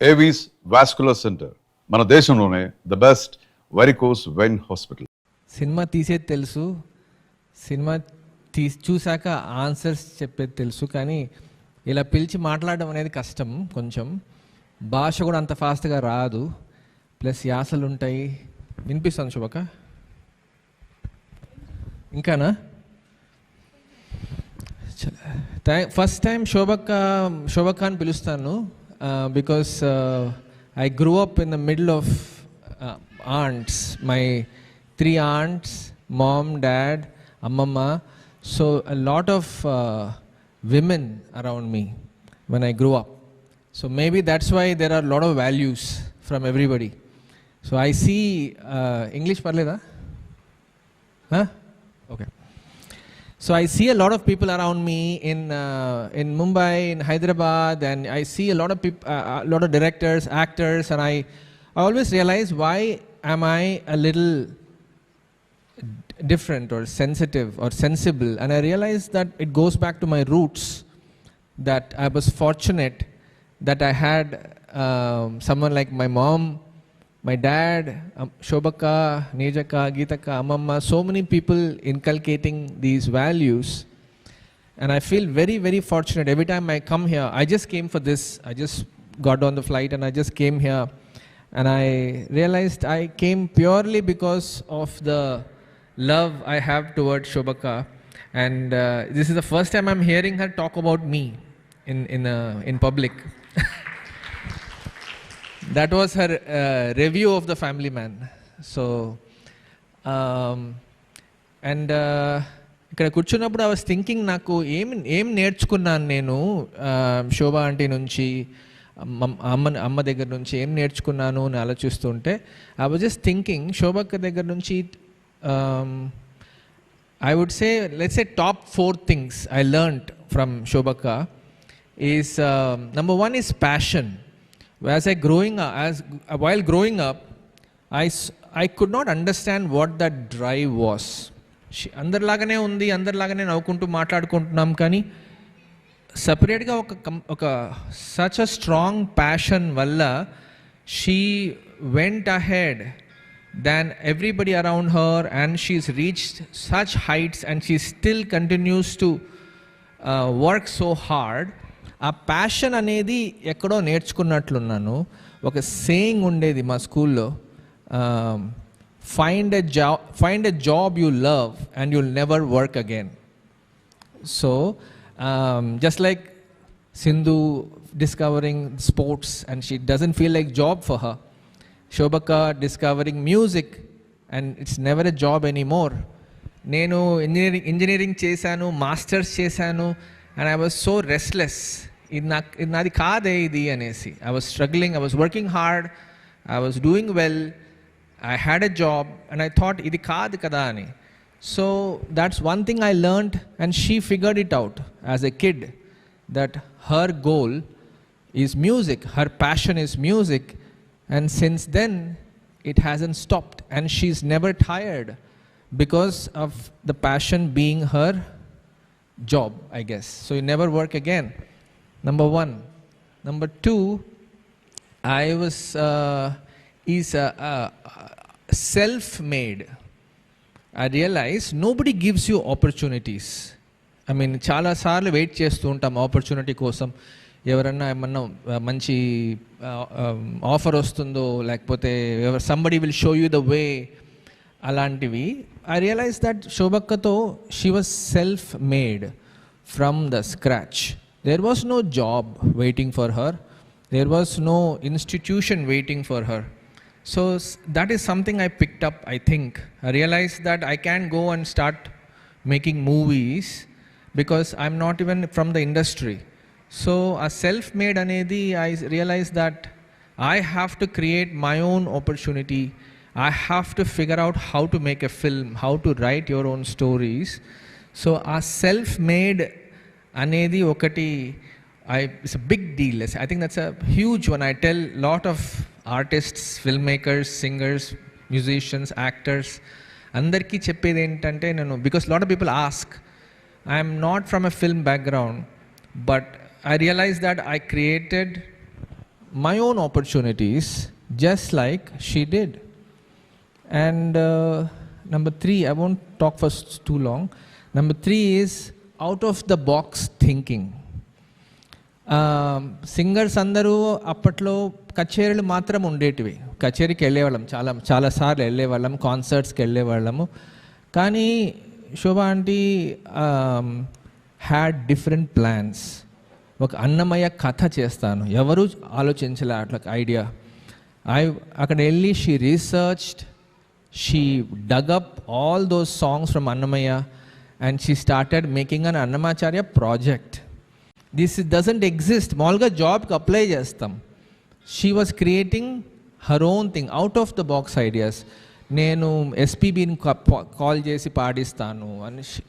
Avis vascular center, మన దేశంలోనే the best varicose vein hospital. Cinema తీసేది తెలుసు, సినిమా చూశాక ఆన్సర్స్ చెప్పేది తెలుసు, కానీ ఇలా పిలిచి మాట్లాడడం అనేది కష్టం. కొంచెం భాష కూడా అంత ఫాస్ట్గా రాదు, ప్లస్ యాసలు ఉంటాయి. వినిపిస్తాను శోభక్క? ఇంకానా? ఫస్ట్ టైం శోభక్క అని పిలుస్తాను because I grew up in the middle of aunts, my 3 aunts, mom, dad, ammamma, so a lot of women around me when I grew up. So maybe that's why there are a lot of values from everybody. So I see English parleda? Huh? Okay. So I see a lot of people around me in Mumbai, in Hyderabad, and I see a lot of people, a lot of directors, actors, and I always realize, why am I a little different or sensitive or sensible? And I realized that it goes back to my roots, that I was fortunate that I had someone like my mom, my dad, Shobhakka, Neejaka, Geetaka, Ammamma, so many people inculcating these values. And I feel very, very fortunate every time I come here. I just came for this. I just got on the flight and I just came here. And I realized I came purely because of the love I have towards Shobhakka. And this is the first time I'm hearing her talk about me in public. That was her review of the Family Man. So, and ఇక్కడ కూర్చున్నప్పుడు I was thinking, నాకు ఏం నేర్చుకున్నాను నేను శోభా aunty నుంచి, అమ్మ దగ్గర నుంచి ఏం నేర్చుకున్నాను అని ఆలోచిస్తుంటే I was just thinking, Shobhakka దగ్గర నుంచి I would say, let's say top 4 things I learned from Shobhakka is, number 1 is passion. While growing up, I could not understand what that drive was. అందరిలాగానే ఉంది, అందరిలాగానే నవ్వుకుంటూ మాట్లాడుకుంటున్నాం, కానీ సపరేట్గా ఒక సచ్ అ స్ట్రాంగ్ ప్యాషన్ వల్ల she went ahead than everybody around her and she's reached such heights and she still continues to work so hard. ఆ passion అనేది ఎక్కడో నేర్చుకున్నట్లున్నాను. ఒక సేయింగ్ ఉండేది మా స్కూల్లో, find a job you love and you'll never work again. So just like Sindhu discovering sports and she doesn't feel like job for her, Shobhakka discovering music and it's never a job anymore. Nenu engineering chesanu, masters chesanu, and I was so restless. Nadi kaade idi anesi. I was struggling, I was working hard, I was doing well, I had a job, and I thought idi kaadu kada ani. So that's one thing I learned, and she figured it out as a kid, that her goal is music, her passion is music, and since then it hasn't stopped, and she's never tired because of the passion being her job, I guess. So you never work again. Number 1. Number 2, I was self-made. I realized nobody gives you opportunities. I mean, చాలా సార్లు wait చేస్తూ ఉంటాం opportunity కోసం. ఎవరన్నా ఏమన్నా మంచి offer వస్తుందో, లేకపోతే somebody will show you the way, అలాంటివి. I realized that శోభక్కతో she was self-made from the scratch. There was no job waiting for her. There was no institution waiting for her. So that is something I picked up, I think. I realized that I can't go and start making movies because I'm not even from the industry. So a self-made anedi, I realized that I have to create my own opportunity. I have to figure out how to make a film, how to write your own stories. So a self-made anedi okati, it's a big deal. I think that's a huge one. I tell lot of artists, filmmakers, singers, musicians, actors, andarki cheppedi entante nenu, because lot of people ask, I am not from a film background, but I realized that I created my own opportunities just like she did. And number 3, I won't talk for too long. Number 3 is out of the box thinking. Singers అందరూ అప్పట్లో కచేరీలు మాత్రం ఉండేటివి. కచేరీకి వెళ్ళేవాళ్ళం, చాలాసార్లు వెళ్ళేవాళ్ళం, కాన్సర్ట్స్కి వెళ్ళేవాళ్ళము. కానీ శోభా aunty had different plans. ఒక అన్నమయ్య కథ చేస్తాను, ఎవరు ఆలోచించలే అట్లా ఐడియా. అక్కడ వెళ్ళి she researched, she dug up all those songs from Annamayya and she started making an Annamacharya project. This doesn't exist. మామూలుగా జాబ్కి అప్లై చేస్తాం. She was creating her own thing, out of the box ideas. నేను ఎస్పీబీని call చేసి పాడిస్తాను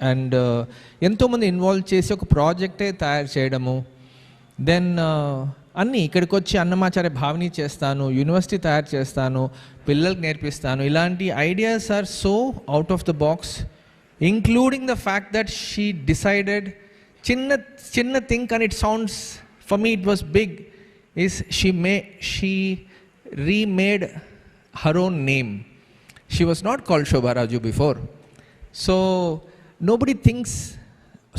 and ఎంతోమంది involve చేసి ఒక ప్రాజెక్టే తయారు చేయడము. దెన్ అన్నీ ఇక్కడికి వచ్చి అన్నమాచార్య భావని చేస్తాను, యూనివర్సిటీ తయారు చేస్తాను, పిల్లలకు నేర్పిస్తాను. ఇలాంటి ideas are so out of the box, including the fact that she decided చిన్న thing and it sounds for me it was big is she remade her own name. She was not called Shobha Raju before. So nobody thinks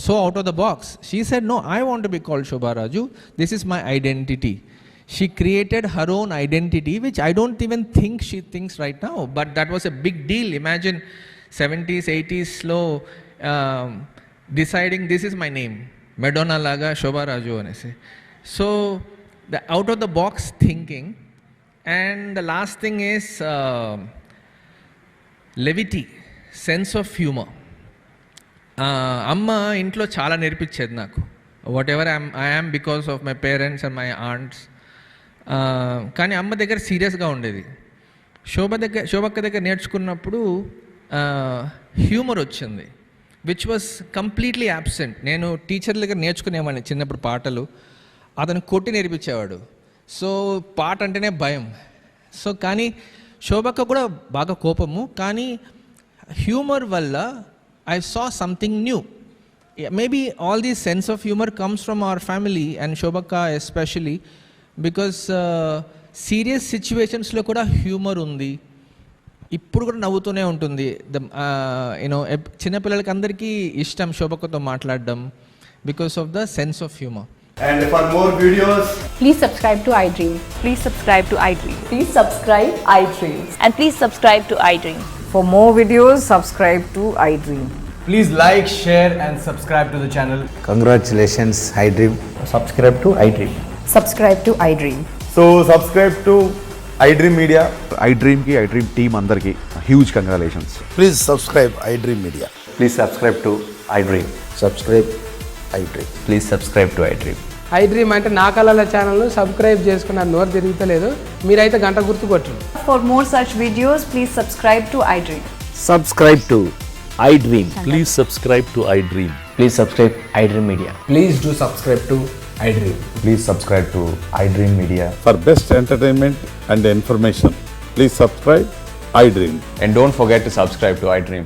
so out of the box. She said, no, I want to be called Shobha Raju. This is my identity. She created her own identity, which I don't even think she thinks right now. But that was a big deal. Imagine 70s, 80s slow deciding this is my name. Madonna laga Shobha Raju anese. So the out of the box thinking. And the last thing is levity, sense of humor. అమ్మ ఇంట్లో చాలా నేర్పించేది నాకు. What ever I am because of my parents and my aunts. కానీ అమ్మ దగ్గర సీరియస్గా ఉండేది. శోభక్క దగ్గర నేర్చుకున్నప్పుడు హ్యూమర్ వచ్చింది, విచ్ వాస్ కంప్లీట్లీ యాబ్సెంట్. నేను టీచర్ల దగ్గర నేర్చుకునేవాడిని చిన్నప్పుడు పాటలు, అతను కొట్టి నేర్పించేవాడు. సో పాట అంటేనే భయం. సో కానీ శోభక్క కూడా బాగా కోపము, కానీ హ్యూమర్ వల్ల I saw something new. Maybe all this sense of humor comes from our family and Shobhakka especially, because serious situations లో కూడా హ్యూమర్ ఉంది. ఇప్పుడు కూడా నవ్వుతూనే ఉంటుంది. చిన్నపిల్లలకి అందరికీ ఇష్టం శోభక్కతో మాట్లాడడం because of the sense of humour. And for more videos, please subscribe to iDream. Please subscribe to iDream. Please subscribe iDream. And please subscribe to iDream. For more videos, subscribe to iDream. please like, share and subscribe to the channel. Congratulations, iDream. Subscribe to iDream. Subscribe to iDream. So subscribe to iDream Media. iDream ki iDream team andarki huge congratulations. Please subscribe iDream Media. Please subscribe to iDream. Subscribe iDream. Please subscribe to iDream. iDream అంటే నా కళల ఛానల్ను subscribe చేసుకున్న నోరు తిరుగుతలేదు, మీరైతే గంట గుర్తు కొట్టండి. For more such videos, please subscribe to iDream. Subscribe to iDream. Please subscribe to iDream. Please subscribe iDream Media. Please do subscribe to iDream. Please subscribe to iDream Media. For best entertainment and information, please subscribe iDream. And don't forget to subscribe to iDream.